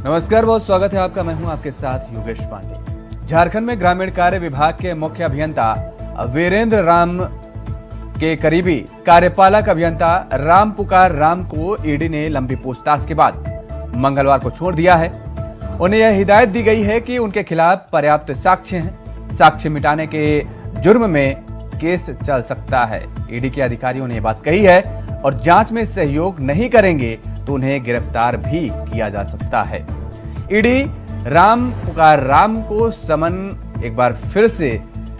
नमस्कार, बहुत स्वागत है आपका। मैं हूं आपके साथ योगेश पांडे। झारखंड में ग्रामीण कार्य विभाग के मुख्य अभियंता वीरेंद्र राम के करीबी कार्यपालक अभियंता राम पुकार राम को ईडी ने लंबी पूछताछ के बाद मंगलवार को छोड़ दिया है। उन्हें यह हिदायत दी गई है कि उनके खिलाफ पर्याप्त साक्ष्य हैं। साक्ष्य मिटाने के जुर्म में केस चल सकता है। ईडी के अधिकारियों ने यह बात कही है और जांच में सहयोग नहीं करेंगे तो उन्हें गिरफ्तार भी किया जा सकता है। ईडी राम पुकार राम को समन एक बार फिर से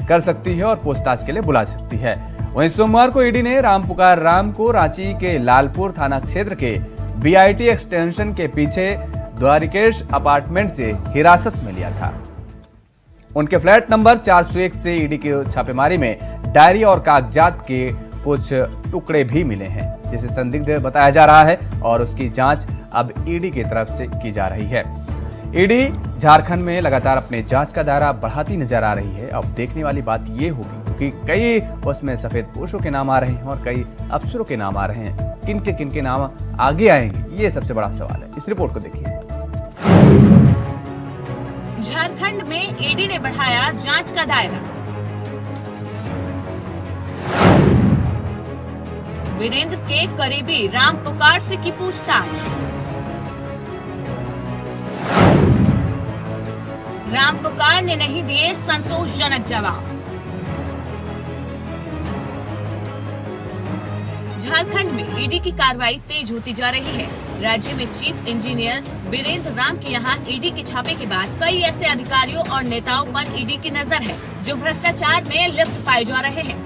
कर सकती है और पूछताछ के लिए बुला सकती है। वहीं सोमवार को ईडी ने राम पुकार राम को रांची के लालपुर थाना क्षेत्र के बीआईटी एक्सटेंशन के पीछे द्वारिकेश अपार्टमेंट से हिरासत में लिया था। उनके फ्लैट नंबर 401 से ईडी की छापेमारी में डायरी और कागजात के कुछ टुकड़े भी मिले हैं, जिसे संदिग्ध बताया जा रहा है और उसकी जांच अब ईडी की तरफ से की जा रही है। ईडी झारखंड में लगातार अपने जांच का दायरा बढ़ाती नजर आ रही है। अब देखने वाली बात ये होगी क्योंकि कई उसमें सफेद पोशों के नाम आ रहे हैं और कई अफसरों के नाम आ रहे हैं। किन के नाम आगे आएंगे, ये सबसे बड़ा सवाल है। इस रिपोर्ट को देखिए। झारखंड में ईडी ने बढ़ाया जांच का दायरा। वीरेंद्र के करीबी राम पुकार से की पूछताछ। राम पुकार ने नहीं दिए संतोषजनक जवाब। झारखंड में ईडी की कार्रवाई तेज होती जा रही है। राज्य में चीफ इंजीनियर वीरेंद्र राम के यहाँ ईडी के छापे के बाद कई ऐसे अधिकारियों और नेताओं पर ईडी की नजर है जो भ्रष्टाचार में लिप्त पाए जा रहे हैं।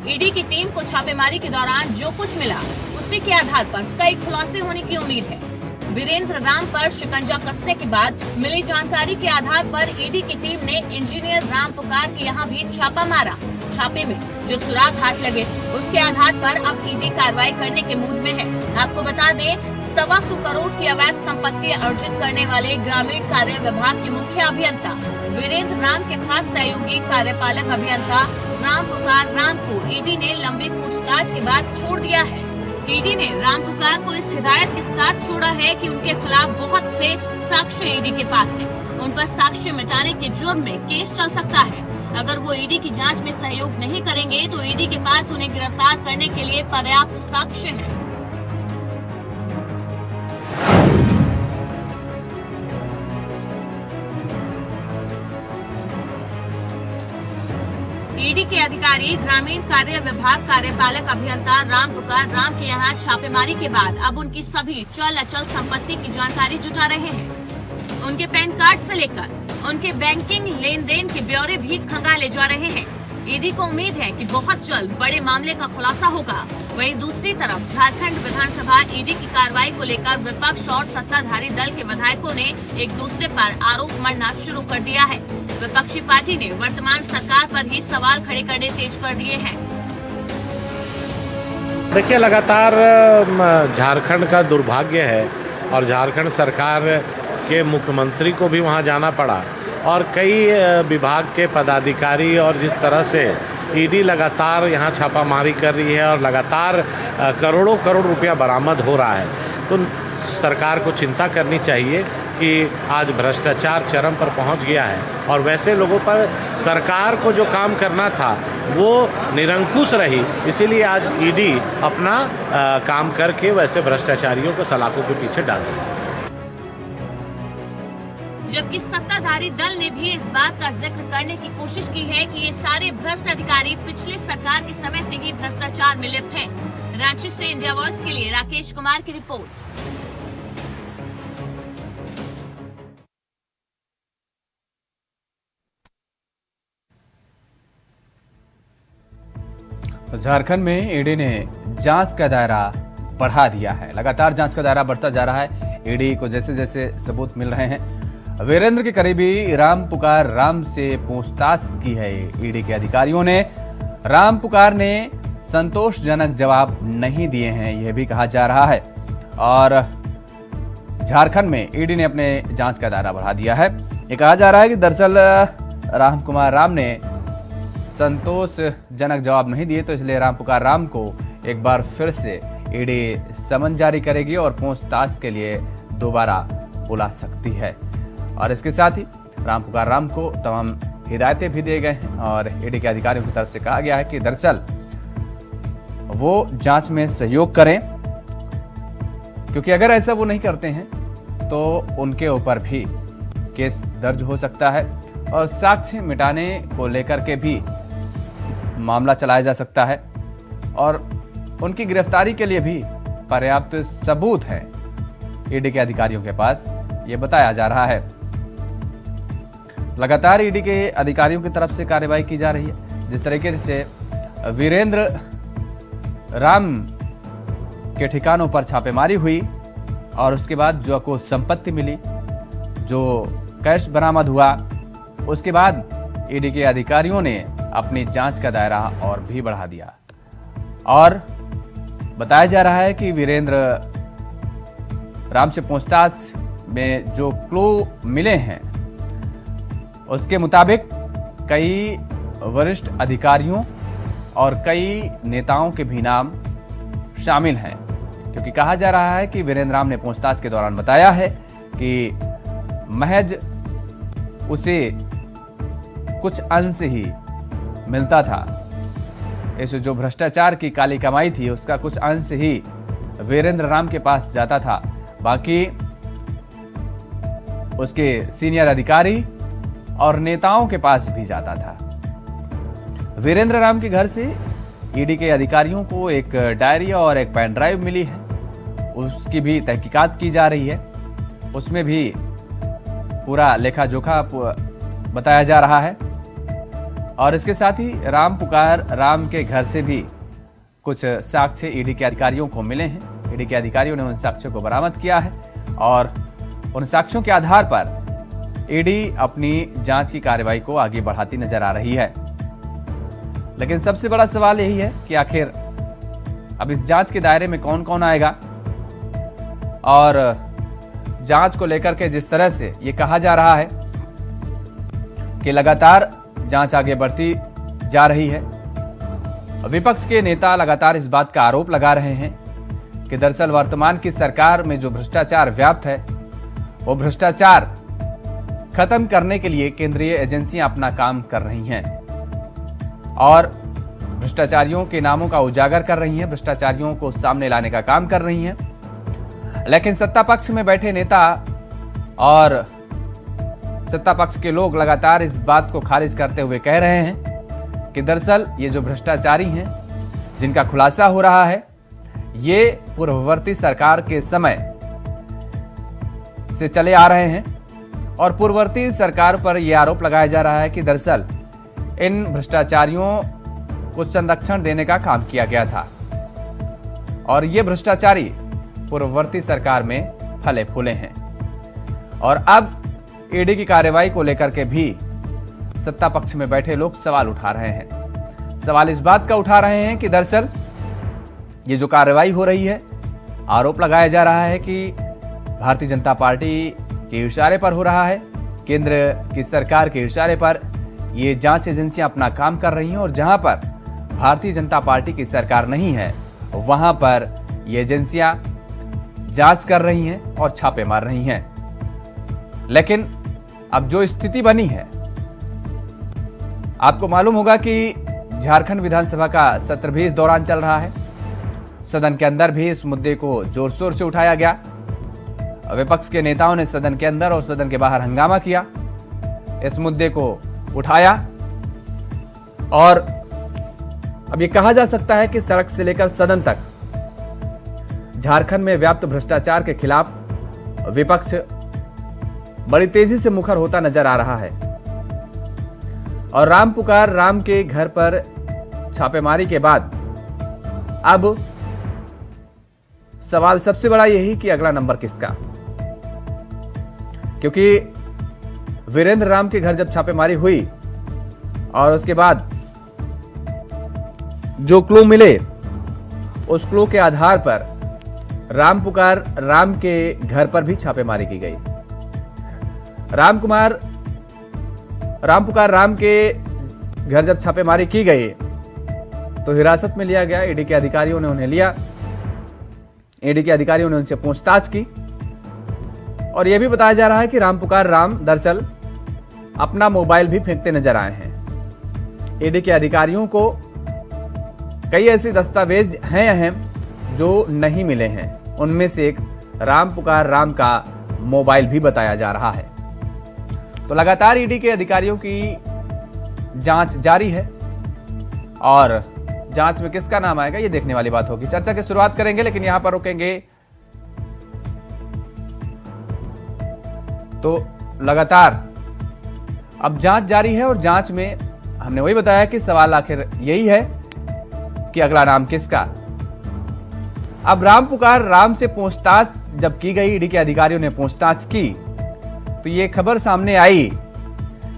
ईडी की टीम को छापेमारी के दौरान जो कुछ मिला उसी के आधार पर कई खुलासे होने की उम्मीद है। वीरेंद्र राम पर शिकंजा कसने के बाद मिली जानकारी के आधार पर ईडी की टीम ने इंजीनियर राम पुकार के यहाँ भी छापा मारा। छापे में जो सुराग हाथ लगे उसके आधार पर अब ईडी कार्रवाई करने के मूड में है। आपको बता दें, 125 करोड़ की अवैध संपत्ति अर्जित करने वाले ग्रामीण कार्य विभाग के मुख्य अभियंता वीरेंद्र राम के खास सहयोगी कार्यपालक अभियंता राम पुकार राम को ईडी ने लंबी पूछताछ के बाद छोड़ दिया है। ईडी ने राम पुकार को इस हिदायत के साथ छोड़ा है कि उनके खिलाफ बहुत से साक्ष्य ईडी के पास है। उन पर साक्ष्य मिटाने के जुर्म में केस चल सकता है। अगर वो ईडी की जांच में सहयोग नहीं करेंगे तो ईडी के पास उन्हें गिरफ्तार करने के लिए पर्याप्त साक्ष्य है। ईडी के अधिकारी ग्रामीण कार्य विभाग कार्यपालक अभियंता राम पुकार राम के यहाँ छापेमारी के बाद अब उनकी सभी चल अचल संपत्ति की जानकारी जुटा रहे हैं। उनके पैन कार्ड से लेकर उनके बैंकिंग लेन देन के ब्यौरे भी खंगाले जा रहे हैं। ईडी को उम्मीद है कि बहुत जल्द बड़े मामले का खुलासा होगा। वहीं दूसरी तरफ झारखंड विधानसभा ईडी की कार्रवाई को लेकर विपक्ष और सत्ताधारी दल के विधायकों ने एक दूसरे पर आरोप मढ़ना शुरू कर दिया है। विपक्षी पार्टी ने वर्तमान सरकार पर ही सवाल खड़े करने तेज कर दिए हैं। देखिए, लगातार झारखंड का दुर्भाग्य है और झारखंड सरकार के मुख्यमंत्री को भी वहां जाना पड़ा और कई विभाग के पदाधिकारी और जिस तरह से ईडी लगातार यहां छापामारी कर रही है और लगातार करोड़ों करोड़ रुपया बरामद हो रहा है, तो सरकार को चिंता करनी चाहिए कि आज भ्रष्टाचार चरम पर पहुंच गया है और वैसे लोगों पर सरकार को जो काम करना था वो निरंकुश रही। इसीलिए आज ईडी अपना काम करके वैसे भ्रष्टाचारियों को सलाखों के पीछे डाल रही है। जबकि सत्ताधारी दल ने भी इस बात का जिक्र करने की कोशिश की है कि ये सारे भ्रष्ट अधिकारी पिछले सरकार के समय से ही भ्रष्टाचार में लिप्त हैं। रांची से इंडिया वर्स के लिए राकेश कुमार की रिपोर्ट। झारखंड में ईडी ने जांच का दायरा बढ़ा दिया है। लगातार जांच का दायरा बढ़ता जा रहा है। ईडी को जैसे जैसे सबूत मिल रहे हैं, वीरेंद्र के करीबी राम पुकार राम से पूछताछ की है ईडी के अधिकारियों ने। राम पुकार ने संतोषजनक जवाब नहीं दिए हैं, यह भी कहा जा रहा है। और झारखंड में ईडी ने अपने जांच का दायरा बढ़ा दिया है। ये कहा जा रहा है कि दरअसल राम पुकार राम ने संतोषजनक जवाब नहीं दिए, तो इसलिए राम पुकार राम को एक बार फिर से ईडी समन जारी करेगी और पूछताछ के लिए दोबारा बुला सकती है। और इसके साथ ही राम पुकार राम को तमाम हिदायतें भी दिए गए हैं और ईडी के अधिकारियों की तरफ से कहा गया है कि दरअसल वो जांच में सहयोग करें, क्योंकि अगर ऐसा वो नहीं करते हैं तो उनके ऊपर भी केस दर्ज हो सकता है और साक्ष्य मिटाने को लेकर के भी मामला चलाया जा सकता है और उनकी गिरफ्तारी के लिए भी पर्याप्त सबूत है ईडी के अधिकारियों के पास, ये बताया जा रहा है। लगातार ईडी के अधिकारियों की तरफ से कार्रवाई की जा रही है। जिस तरीके से वीरेंद्र राम के ठिकानों पर छापेमारी हुई और उसके बाद जो कुछ संपत्ति मिली, जो कैश बरामद हुआ, उसके बाद ईडी के अधिकारियों ने अपनी जांच का दायरा और भी बढ़ा दिया और बताया जा रहा है कि वीरेंद्र राम से पूछताछ में जो क्लू मिले हैं उसके मुताबिक कई वरिष्ठ अधिकारियों और कई नेताओं के भी नाम शामिल हैं, क्योंकि कहा जा रहा है कि वीरेंद्र राम ने पूछताछ के दौरान बताया है कि महज उसे कुछ अंश ही मिलता था। इस जो भ्रष्टाचार की काली कमाई थी उसका कुछ अंश ही वीरेंद्र राम के पास जाता था, बाकी उसके सीनियर अधिकारी और नेताओं के पास भी जाता था। वीरेंद्र राम के घर से ईडी के अधिकारियों को एक डायरी और एक पेन ड्राइव मिली है, उसकी भी तहकीकात की जा रही है। उसमें भी पूरा लेखा जोखा बताया जा रहा है और इसके साथ ही राम पुकार राम के घर से भी कुछ साक्ष्य ईडी के अधिकारियों को मिले हैं। ईडी के अधिकारियों ने उन साक्ष्यों को बरामद किया है और उन साक्ष्यों के आधार पर ईडी अपनी जांच की कार्रवाई को आगे बढ़ाती नजर आ रही है। लेकिन सबसे बड़ा सवाल यही है कि आखिर अब इस जांच के दायरे में कौन कौन आएगा और जांच को लेकर के जिस तरह से ये कहा जा रहा है कि लगातार जांच आगे बढ़ती जा रही है, विपक्ष के नेता लगातार इस बात का आरोप लगा रहे हैं कि दरअसल वर्तमान की सरकार में जो भ्रष्टाचार व्याप्त है वो भ्रष्टाचार खत्म करने के लिए केंद्रीय एजेंसियां अपना काम कर रही हैं और भ्रष्टाचारियों के नामों का उजागर कर रही हैं, भ्रष्टाचारियों को सामने लाने का काम कर रही हैं। लेकिन सत्ता पक्ष में बैठे नेता और सत्ता पक्ष के लोग लगातार इस बात को खारिज करते हुए कह रहे हैं कि दरअसल ये जो भ्रष्टाचारी हैं जिनका खुलासा हो रहा है ये पूर्ववर्ती सरकार के समय से चले आ रहे हैं और पूर्ववर्ती सरकार पर यह आरोप लगाया जा रहा है कि दरअसल इन भ्रष्टाचारियों को संरक्षण देने का काम किया गया था और ये भ्रष्टाचारी पूर्ववर्ती सरकार में फले फूले हैं। और अब ईडी की कार्रवाई को लेकर के भी सत्ता पक्ष में बैठे लोग सवाल उठा रहे हैं। सवाल इस बात का उठा रहे हैं कि दरअसल ये जो कार्रवाई हो रही है, आरोप लगाया जा रहा है कि भारतीय जनता पार्टी के इशारे पर हो रहा है, केंद्र की सरकार के इशारे पर ये जांच एजेंसियां अपना काम कर रही हैं और जहां पर भारतीय जनता पार्टी की सरकार नहीं है वहां पर ये एजेंसियां जांच कर रही हैं और छापे मार रही हैं। लेकिन अब जो स्थिति बनी है, आपको मालूम होगा कि झारखंड विधानसभा का सत्र भी इस दौरान चल रहा है। सदन के अंदर भी इस मुद्दे को जोर शोर से उठाया गया। विपक्ष के नेताओं ने सदन के अंदर और सदन के बाहर हंगामा किया, इस मुद्दे को उठाया और अब ये कहा जा सकता है कि सड़क से लेकर सदन तक झारखंड में व्याप्त भ्रष्टाचार के खिलाफ विपक्ष बड़ी तेजी से मुखर होता नजर आ रहा है। और राम पुकार राम के घर पर छापेमारी के बाद अब सवाल सबसे बड़ा यही कि अगला नंबर किसका, क्योंकि वीरेंद्र राम के घर जब छापेमारी हुई और उसके बाद जो क्लू मिले उस क्लू के आधार पर राम पुकार राम के घर पर भी छापेमारी की गई। राम पुकार राम के घर जब छापेमारी की गई तो हिरासत में लिया गया। ईडी के अधिकारियों ने उन्हें लिया, ईडी के अधिकारियों ने उनसे पूछताछ की और यह भी बताया जा रहा है कि रामपुकार राम दरअसल अपना मोबाइल भी फेंकते नजर आए हैं। ईडी के अधिकारियों को कई ऐसे दस्तावेज हैं अहम जो नहीं मिले हैं, उनमें से एक रामपुकार राम का मोबाइल भी बताया जा रहा है। तो लगातार ईडी के अधिकारियों की जांच जारी है और जांच में किसका नाम आएगा ये देखने वाली बात होगी। चर्चा की शुरुआत करेंगे, लेकिन यहां पर रुकेंगे। तो लगातार अब जांच जारी है और जांच में हमने वही बताया कि सवाल आखिर यही है कि अगला नाम किसका। अब रामपुकार राम से पूछताछ जब की गई, ईडी के अधिकारियों ने पूछताछ की, तो ये खबर सामने आई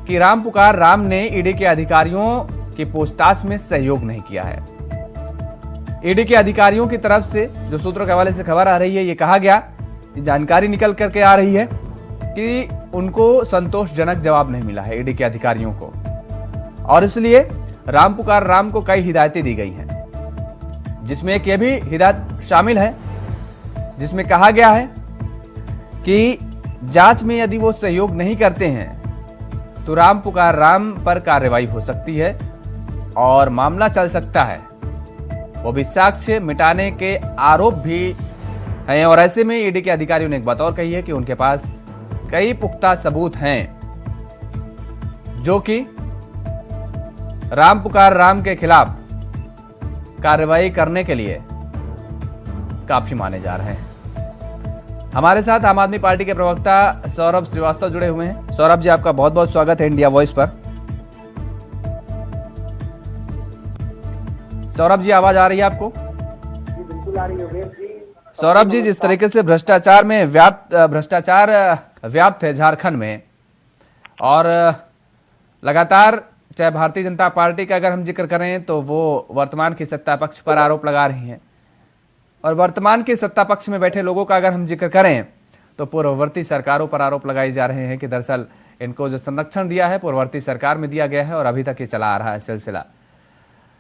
कि रामपुकार राम ने ईडी के अधिकारियों की पूछताछ में सहयोग नहीं किया है। ईडी के अधिकारियों की तरफ से जो सूत्रों के हवाले से खबर आ रही है, ये कहा गया, जानकारी निकल करके आ रही है कि उनको संतोषजनक जवाब नहीं मिला है ईडी के अधिकारियों को, और इसलिए रामपुकार राम को कई हिदायतें दी गई हैं, जिसमें एक ये भी हिदायत शामिल है जिसमें कहा गया है कि जांच में यदि वो सहयोग नहीं करते हैं तो रामपुकार राम पर कार्रवाई हो सकती है और मामला चल सकता है। वो भी साक्ष्य मिटाने के आरोप भी हैं, और ऐसे में ईडी के अधिकारियों ने एक बात और कही है कि उनके पास कई पुख्ता सबूत हैं जो कि रामपुकार राम के खिलाफ कार्रवाई करने के लिए काफी माने जा रहे हैं। हमारे साथ आम आदमी पार्टी के प्रवक्ता सौरभ श्रीवास्तव जुड़े हुए हैं। सौरभ जी, आपका बहुत बहुत स्वागत है इंडिया वॉइस पर। सौरभ जी, आवाज आ रही है आपको? जी बिल्कुल आ रही है योगेश जी। सौरभ जी, जिस तरीके से भ्रष्टाचार व्याप्त है झारखंड में, और लगातार चाहे भारतीय जनता पार्टी का अगर हम जिक्र करें तो वो वर्तमान की सत्ता पक्ष पर आरोप लगा रही हैं, और वर्तमान के सत्ता पक्ष में बैठे लोगों का अगर हम जिक्र करें तो पूर्ववर्ती सरकारों पर आरोप लगाए जा रहे हैं कि दरअसल इनको जो संरक्षण दिया है पूर्ववर्ती सरकार में दिया गया है और अभी तक ये चला आ रहा है सिलसिला।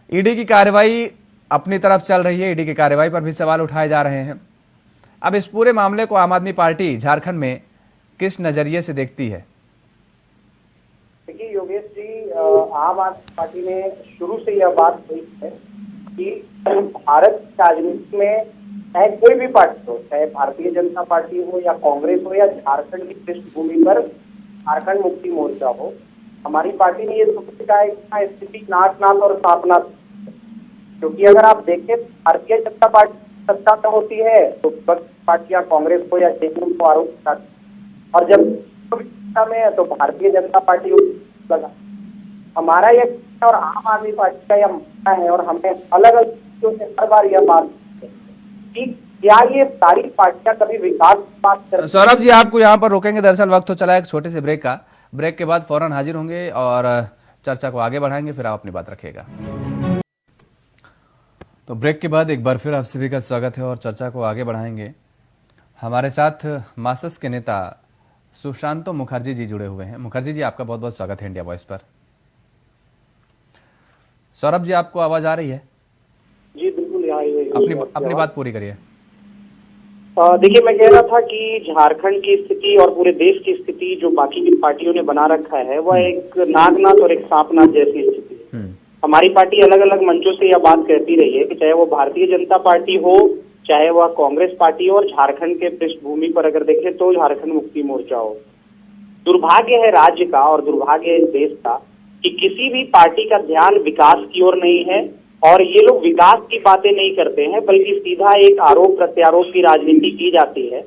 ईडी की कार्रवाई अपनी तरफ चल रही है, ईडी की कार्रवाई पर भी सवाल उठाए जा रहे हैं। अब इस पूरे मामले को आम आदमी पार्टी झारखंड में किस नजरिए से देखती है? देखिए योगेश जी, आम आदमी पार्टी ने शुरू से यह बात कही है कि भारत की राजनीति में चाहे कोई भी पार्टी हो, चाहे भारतीय जनता पार्टी हो या कांग्रेस हो या झारखंड की पृष्ठभूमि पर झारखंड मुक्ति मोर्चा हो, हमारी पार्टी ने ये सोचा है कि स्थिति नाच नाच और साफ नाच, क्योंकि अगर आप देखें भारतीय जनता पार्टी सत्ता में होती है तो पार्टियां कांग्रेस को या जेडीयू को आरोप लगाती, और जब सत्ता में है तो भारतीय जनता पार्टी लगा। हमारा यह और आम आदमी पार्टी का यह मानना है, और हमें अलग अलग चीजों से हर बार यह बात कि क्या ये सारी पार्टियां कभी विकास की बात करती हैं? सौरभ जी, आपको यहाँ पर रोकेंगे, दरअसल वक्त तो चला एक छोटे से ब्रेक का। ब्रेक के बाद फौरन हाजिर होंगे और चर्चा को आगे बढ़ाएंगे, फिर आप अपनी बात रखिएगा। तो ब्रेक के बाद एक बार फिर आप सभी का स्वागत है और चर्चा को आगे बढ़ाएंगे। हमारे साथ मार्क्सिस्ट के नेता सुशांतो मुखर्जी जी जुड़े हुए हैं। मुखर्जी जी, आपका बहुत बहुत स्वागत है इंडिया वॉइस पर। सौरभ जी, आपको आवाज आ रही है? जी बिल्कुल आ रही है। अपनी बात पूरी करिए। देखिए, मैं कह रहा था कि झारखंड की स्थिति और पूरे देश की स्थिति जो बाकी की पार्टियों ने बना रखा है वह एक नागनाथ और एक सांपनाथ जैसी स्थिति है। हमारी पार्टी अलग अलग मंचों से यह बात कहती रही है कि चाहे वो भारतीय जनता पार्टी हो, चाहे वह कांग्रेस पार्टी हो, और झारखंड के पृष्ठभूमि पर अगर देखें तो झारखंड मुक्ति मोर्चा हो। दुर्भाग्य है राज्य का और दुर्भाग्य है देश का कि किसी भी पार्टी का ध्यान विकास की ओर नहीं है, और ये लोग विकास की बातें नहीं करते हैं बल्कि सीधा एक आरोप प्रत्यारोप की राजनीति की जाती है।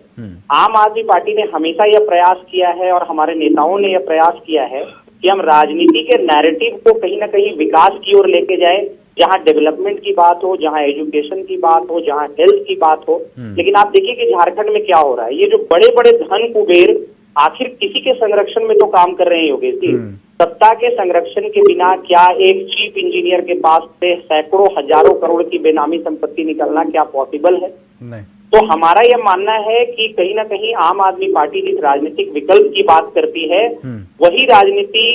आम आदमी पार्टी ने हमेशा यह प्रयास किया है और हमारे नेताओं ने यह प्रयास किया है कि हम राजनीति के नैरेटिव को कहीं ना कहीं विकास की ओर लेके जाए, जहां डेवलपमेंट की बात हो, जहां एजुकेशन की बात हो, जहां हेल्थ की बात हो। लेकिन आप देखिए कि झारखंड में क्या हो रहा है। ये जो बड़े बड़े धन कुबेर आखिर किसी के संरक्षण में तो काम कर रहे हैं योगेश जी। सत्ता के संरक्षण के बिना क्या एक चीफ इंजीनियर के पास से सैकड़ों हजारों करोड़ की बेनामी संपत्ति निकलना क्या पॉसिबल है? नहीं। तो हमारा यह मानना है कि कहीं ना कहीं आम आदमी पार्टी जिस राजनीतिक विकल्प की बात करती है वही राजनीति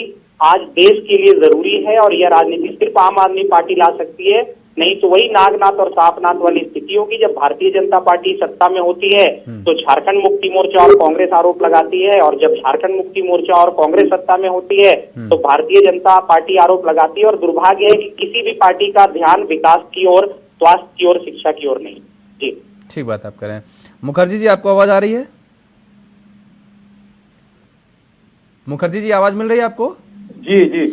आज देश के लिए जरूरी है, और यह राजनीति सिर्फ आम आदमी पार्टी ला सकती है। नहीं तो वही नागनाथ और सापनाथ वाली स्थिति होगी। जब भारतीय जनता पार्टी सत्ता में होती है तो झारखंड मुक्ति मोर्चा और कांग्रेस आरोप लगाती है, और जब झारखंड मुक्ति मोर्चा और कांग्रेस सत्ता में होती है तो भारतीय जनता पार्टी आरोप लगाती है। और दुर्भाग्य है कि किसी भी पार्टी का ध्यान विकास की ओर, स्वास्थ्य की ओर, शिक्षा की ओर नहीं। जी ठीक बात आप कह रहे हैं। मुखर्जी जी, आपको आवाज आ रही है? मुखर्जी जी, आवाज मिल रही है आपको? जी जी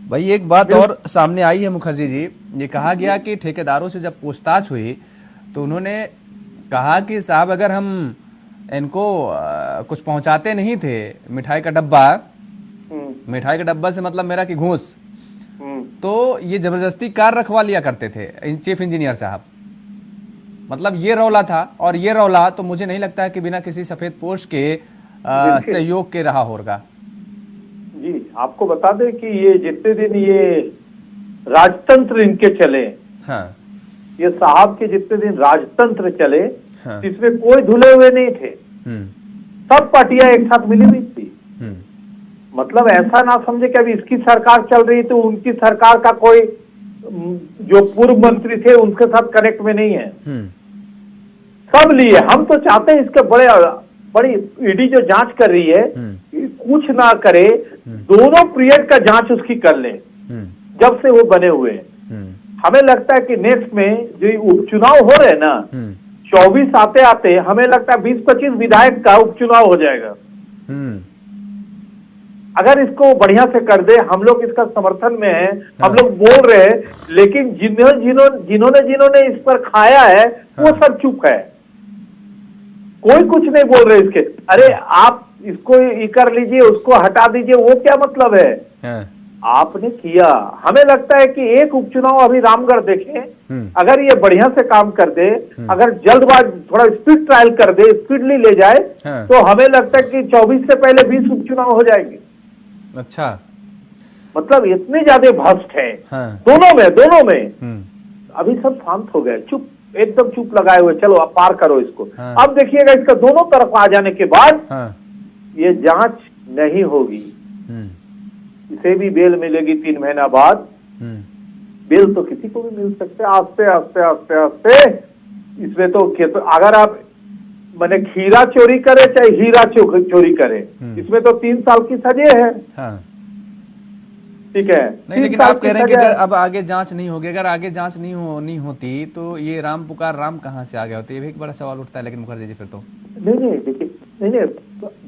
भाई, एक बात और सामने आई है मुखर्जी जी। ये कहा गया कि ठेकेदारों से जब पूछताछ हुई तो उन्होंने कहा कि साहब, अगर हम इनको कुछ पहुंचाते नहीं थे, मिठाई का डब्बा, मिठाई का डब्बा से मतलब मेरा कि घूस, तो ये जबरदस्ती कार रखवा लिया करते थे चीफ इंजीनियर साहब। मतलब ये रौला था, और ये रौला तो मुझे नहीं लगता है कि बिना किसी सफेद पोश के सहयोग के रहा होगा। जी, आपको बता दें कि ये जितने दिन ये राजतंत्र इनके चले, हाँ, ये साहब के जितने दिन राजतंत्र चले, हाँ, इसमें कोई धुले हुए नहीं थे। सब पार्टियां एक साथ मिली हुई थी। मतलब ऐसा ना समझे कि अभी इसकी सरकार चल रही तो उनकी सरकार का कोई जो पूर्व मंत्री थे उनके साथ कनेक्ट में नहीं है। सब लिए। हम तो चाहते हैं इसके बड़ी ईडी जो जांच कर रही है कुछ ना करे, दोनों पीरियड का जांच उसकी कर ले जब से वो बने हुए हैं। हमें लगता है कि नेक्स्ट में जो उपचुनाव हो रहे हैं ना, 24 आते आते हमें लगता है 20-25 विधायक का उपचुनाव हो जाएगा। अगर इसको बढ़िया से कर दे, हम लोग इसका समर्थन में हैं, हम लोग बोल रहे हैं, लेकिन जिन्होंने इस पर खाया है वो सब चुप है, कोई कुछ नहीं बोल रहे इसके। अरे आप इसको ये कर लीजिए, उसको हटा दीजिए, वो क्या मतलब है? आपने किया। हमें लगता है कि एक उपचुनाव अभी रामगढ़ देखें, अगर ये बढ़िया से काम कर दे, अगर जल्दबाज थोड़ा स्पीड ट्रायल कर दे, स्पीडली ले जाए, तो हमें लगता है कि 24 से पहले 20 उपचुनाव हो जाएंगे। अच्छा, मतलब इतने ज्यादा भ्रष्ट है। दोनों में अभी सब शांत हो गए, चुप, एकदम चुप लगाए हुए, चलो अब पार करो इसको। अब देखिएगा इसका दोनों तरफ आ जाने के बाद ये जांच नहीं होगी, इसे भी बेल मिलेगी 3 महीना बाद। बेल तो किसी को भी मिल सकते हैं, आस्ते आस्ते आस्ते आस्ते। इसमें तो अगर आप मैंने खीरा चोरी करे चाहे हीरा चोरी करे, इसमें तो 3 साल की सजा है। ठीक है, नहीं, लेकिन आप कह रहे हैं कि अगर अब आगे जांच नहीं होगी, अगर आगे जांच नहीं होती तो ये राम पुकार राम कहाँ से आ गया होता? ये भी एक बड़ा सवाल उठता है। लेकिन मुखर्जी जी, फिर तो नहीं देखिए, नहीं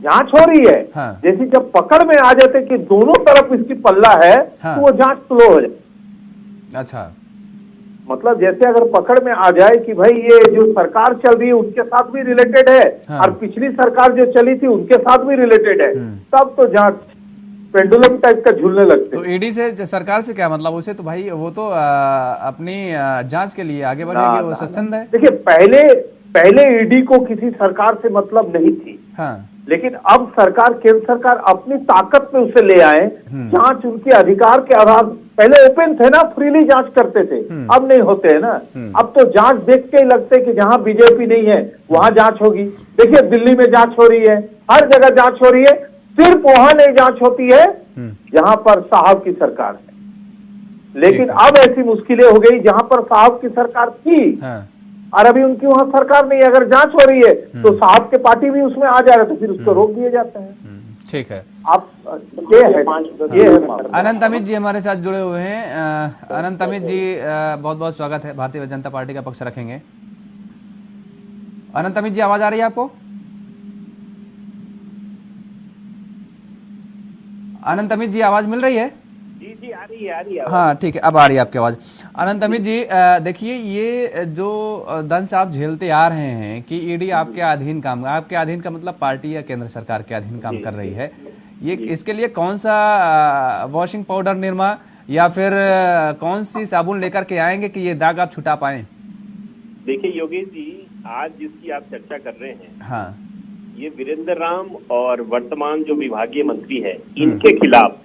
जांच हो रही है। हाँ। जैसे जब पकड़ में आ जाते कि दोनों तरफ इसकी पल्ला है, हाँ। तो वो जांच स्लो हो जाए। अच्छा, मतलब जैसे अगर पकड़ में आ जाए कि भाई ये जो सरकार चल रही है उनके साथ भी रिलेटेड है, हाँ। और पिछली सरकार जो चली थी उनके साथ भी रिलेटेड है, तब तो जांच पेंडुलम टाइप का झूलने लगते। तो ईडी से, सरकार से क्या मतलब? उसे तो भाई वो तो अपनी जांच के लिए आगे बढ़ेगी, वो स्वच्छंद है। देखिए, पहले ईडी को किसी सरकार से मतलब नहीं थी, हाँ, लेकिन अब सरकार, केंद्र सरकार अपनी ताकत में उसे ले आए। जांच उनके अधिकार के आधार, पहले ओपन थे ना, फ्रीली जांच करते थे, अब नहीं होते हैं ना। अब तो जांच देख के ही लगते कि जहां बीजेपी नहीं है वहां जांच होगी। देखिए, दिल्ली में जांच हो रही है, हर जगह जांच हो रही है, सिर्फ वहां नहीं जांच होती है जहां पर साहब की सरकार है। लेकिन अब ऐसी मुश्किलें हो गई जहां पर साहब की सरकार थी, और अभी उनकी वहां सरकार नहीं। अगर जांच हो रही है तो साहब के पार्टी भी उसमें आ जा रहे, तो फिर उसको रोक दिए जाते हैं। ठीक है। आप ये है अनंत अमित जी हमारे साथ जुड़े हुए हैं। अनंत अमित जी, बहुत बहुत स्वागत है। भारतीय जनता पार्टी का पक्ष रखेंगे। अनंत अमित जी, आवाज आ रही है आपको? अनंत अमित जी, आवाज मिल रही है? जी, आ रही है। हाँ, ठीक है, अब आ रही है आपकी आवाज। अनंत अमित जी, देखिए, ये जो दंश आप झेलते आ रहे हैं कि ईडी आपके अधीन काम, आपके अधीन का मतलब पार्टी या केंद्र सरकार के अधीन काम कर रही है, ये इसके लिए कौन सा वॉशिंग पाउडर निरमा या फिर कौन सी साबुन लेकर के आएंगे कि ये दाग आप छुटा पाएं? देखिए योगेश जी, आज जिसकी आप चर्चा कर रहे हैं, हाँ, ये वीरेंद्र राम और वर्तमान जो विभागीय मंत्री है, इनके खिलाफ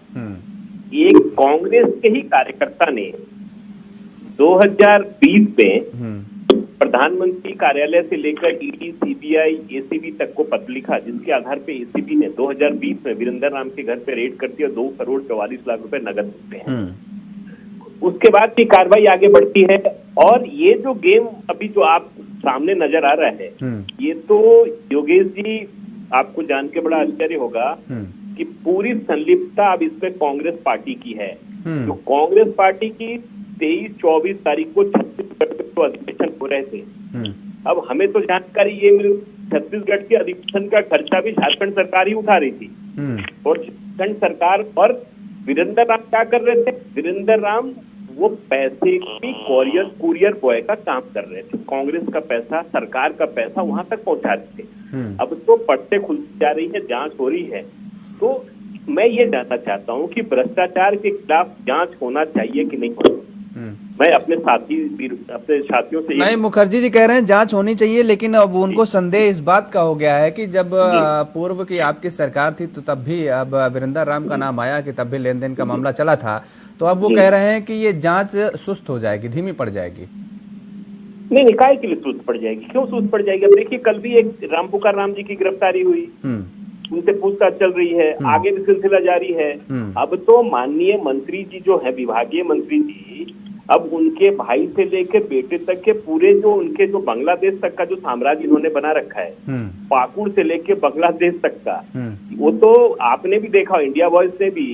एक कांग्रेस के ही कार्यकर्ता ने 2020 में प्रधानमंत्री कार्यालय से लेकर ईडी, सीबीआई, एसीबी तक को पत्र लिखा, जिसके आधार पे एसीबी ने 2020 में वीरेंद्र राम के घर पे रेड करती और 2 करोड़ 44 लाख रुपए नगद मिलते हैं। उसके बाद की कार्रवाई आगे बढ़ती है। और ये जो गेम अभी जो आप सामने नजर आ रहा है, ये तो योगेश जी आपको जान के बड़ा आश्चर्य होगा कि पूरी संलिप्तता अब इसमें कांग्रेस पार्टी की है। जो कांग्रेस पार्टी की 23-24 तारीख को छत्तीसगढ़ में तो अधिवेशन हो रहे थे। अब हमें तो जानकारी ये मिली छत्तीसगढ़ के अधिवेशन का खर्चा भी झारखंड सरकार ही उठा रही थी। और झारखंड सरकार और वीरेंद्र राम क्या कर रहे थे? वीरेंद्र राम वो पैसे की कुरियर बॉय का काम कर रहे थे। कांग्रेस का पैसा, सरकार का पैसा वहां तक पहुंचा रहे थे। अब तो पट्टे खुलती जा रही है, जांच हो रही है। तो मैं ये जानना चाहता हूं कि भ्रष्टाचार के खिलाफ जांच होना चाहिए कि नहीं होना। मैं अपने साथियों से नहीं, मुखर्जी जी कह रहे हैं जांच होनी चाहिए, लेकिन अब उनको संदेह इस बात का हो गया है कि जब पूर्व की आपकी सरकार थी तो तब भी अब वीरेंद्र राम का नाम आया कि तब भी लेन देन का मामला चला था, तो अब वो कह रहे हैं कि ये जांच सुस्त हो जाएगी, धीमी पड़ जाएगी। नहीं, निकाय के लिए सुस्त पड़ जाएगी। क्यों सुस्त पड़ जाएगी? अब देखिए, कल भी एक रामपुकार राम जी की गिरफ्तारी हुई, उनसे पूछताछ चल रही है, आगे भी सिलसिला जारी है। अब तो माननीय मंत्री जी जो है, विभागीय मंत्री जी, अब उनके भाई से लेके बेटे तक के पूरे जो उनके जो बांग्लादेश तक का जो साम्राज्य इन्होंने बना रखा है, पाकुड़ से लेके बांग्लादेश तक का, वो तो आपने भी देखा, इंडिया वॉइस ने भी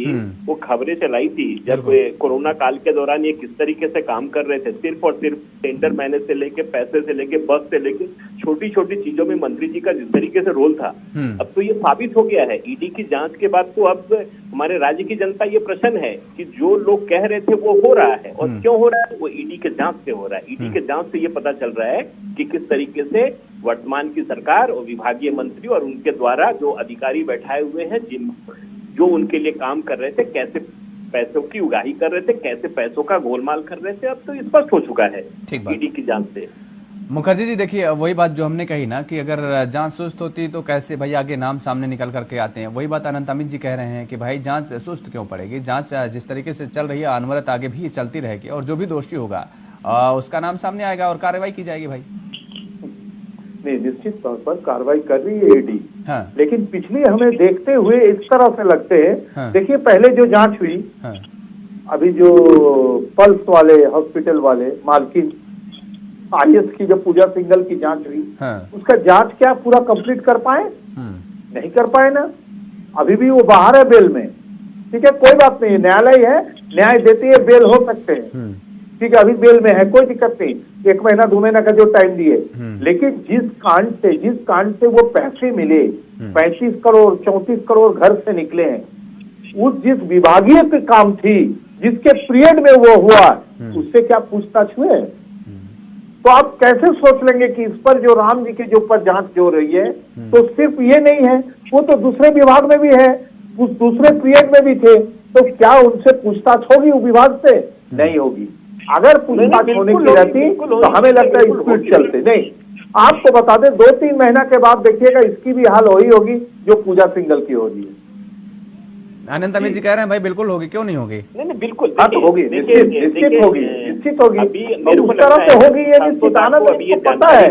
वो खबरें चलाई थी जब कोरोना काल के दौरान ये किस तरीके से काम कर रहे थे। सिर्फ और सिर्फ टेंडर मैनेज से लेके, पैसे से लेके, बस से लेके, छोटी छोटी चीजों में मंत्री जी का जिस तरीके से रोल था, अब तो ये साबित हो गया है। ईडी की जांच के बाद तो अब हमारे राज्य की जनता ये प्रश्न है कि जो लोग कह रहे थे वो हो रहा है, और क्यों हो रहा है? वो ईडी के जांच से हो रहा है। ईडी के जांच से ये पता चल रहा है कि किस तरीके से वर्तमान की सरकार और विभागीय मंत्री और उनके द्वारा जो अधिकारी बैठाए हुए हैं, जो उनके लिए काम कर रहे थे, कैसे पैसों की उगाही कर रहे थे, कैसे पैसों का गोलमाल कर रहे थे, अब तो स्पष्ट हो चुका है ईडी की जांच से। मुखर्जी जी देखिए, वही बात जो हमने कही ना कि अगर जांच सुस्त होती तो कैसे भाई आगे नाम सामने निकल करके आते हैं, वही बात अनंत अमित जी कह रहे हैं कि भाई जांच सुस्त क्यों पड़ेगी। जांच जिस तरीके से चल रही है अनवरत आगे भी चलती रहेगी, और जो भी दोषी होगा उसका नाम सामने आएगा और कार्रवाई की जाएगी। भाई नहीं, निश्चित तौर पर कार्रवाई कर रही है ईडी। लेकिन पिछली हमें देखते हुए इस तरह से लगते हैं, देखिए पहले जो जांच हुई, अभी जो पल्स वाले हॉस्पिटल वाले मालकिन IS की जो पूजा सिंघल की जांच हुई, उसका जांच क्या पूरा कंप्लीट कर पाए? नहीं कर पाए ना। अभी भी वो बाहर है बेल में। ठीक है, कोई बात नहीं, न्यायालय है, न्याय देती है, बेल हो सकते हैं। ठीक है, अभी बेल में है, कोई दिक्कत नहीं, 1 महीना 2 महीना का जो टाइम दिए। लेकिन जिस कांड से वो पैसे मिले, 35 करोड़ 34 करोड़ घर से निकले हैं, उस जिस विभागीय के काम थी, जिसके पीरियड में वो हुआ, उससे क्या पूछताछ हुए? तो आप कैसे सोच लेंगे कि इस पर जो राम जी के जो ऊपर जांच हो रही है, तो सिर्फ ये नहीं है, वो तो दूसरे विभाग में भी है, उस दूसरे पीरियड में भी थे, तो क्या उनसे पूछताछ होगी वो विभाग से? नहीं होगी। अगर पूछताछ होने की रहती तो हमें लगता है स्पीड चलते। नहीं, आपको बता दें 2-3 महीना के बाद देखिएगा इसकी भी हाल वही होगी जो पूजा सिंघल की हो रही है। अनंत अमित जी कह रहे हैं भाई बिल्कुल होगी, क्यों नहीं होगी? नहीं, बिल्कुल होगी, निश्चित होगी। उस तरह से होगी, ये निश्चित। आनंद को पता है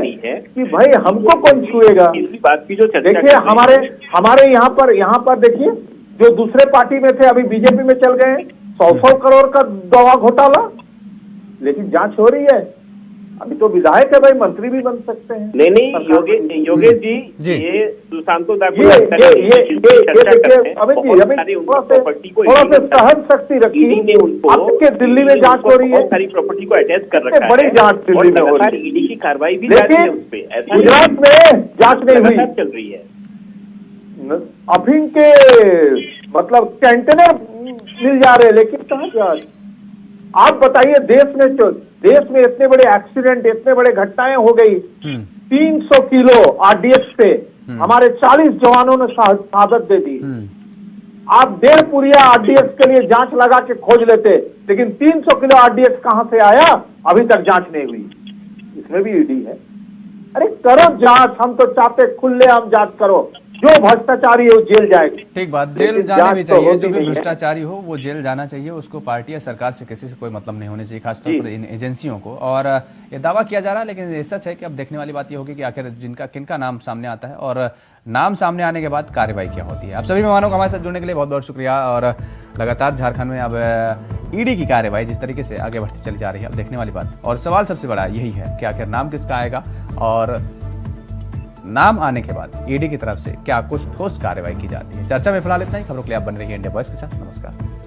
कि भाई हमको कौन छुएगा। इसी बात की जो देखिए हमारे यहाँ पर देखिए, जो दूसरे पार्टी में थे अभी बीजेपी में चल गए, 100 करोड़ का दवा घोटाला, लेकिन जांच हो रही है। अभी तो विधायक है भाई, मंत्री भी बन सकते हैं। नहीं, योगेश जी, ये सुशांतो थोड़ा सा सहन शक्ति रखी। आपके दिल्ली में जांच हो रही है, सारी प्रॉपर्टी को अटैच कर रखा है, बड़ी जांच दिल्ली में हो रही है, ईडी की कार्रवाई भी जारी है उस पे। गुजरात में जांच नहीं हुई, चल रही है। अफीम के मतलब कंटेनर मिल जा रहे, लेकिन कहाँ जांच? आप बताइए, देश में इतने बड़े एक्सीडेंट, इतने बड़े घटनाएं हो गई, 300 किलो RDX पे हमारे 40 जवानों ने शहादत दे दी। आप 1.5 पुरिया RDX के लिए जांच लगा के खोज लेते, लेकिन 300 किलो RDX कहां से आया, अभी तक जांच नहीं हुई। इसमें भी ईडी है। अरे करो जांच, हम तो चाहते खुलेआम जांच करो, जो भ्रष्टाचारी है वो जेल जाएगा। ठीक बात, जेल लेकिन जाने भी जांच तो चाहिए। होती जो भी नहीं है। भ्रष्टाचारी हो वो जेल जाना चाहिए, उसको पार्टी या सरकार से किसी से कोई मतलब नहीं होना चाहिए, खासतौर पर इन एजेंसियों को। और ये दावा किया जा रहा है, लेकिन ये सच है कि अब देखने वाली बात ये होगी कि आखिर किनका नाम सामने आता है और नाम सामने आने के बाद कार्रवाई क्या होती है। आप सभी मेहमानों को हमारे साथ जुड़ने के लिए बहुत बहुत शुक्रिया। और लगातार झारखंड में अब ईडी की कार्रवाई जिस तरीके से आगे बढ़ती चली जा रही है, अब देखने वाली बात और सवाल सबसे बड़ा यही है कि आखिर नाम किसका आएगा और नाम आने के बाद ईडी की तरफ से क्या कुछ ठोस कार्रवाई की जाती है। चर्चा में फिलहाल इतना ही। खबरों के लिए आप बने रहिए इंडिया वॉइस के साथ। नमस्कार।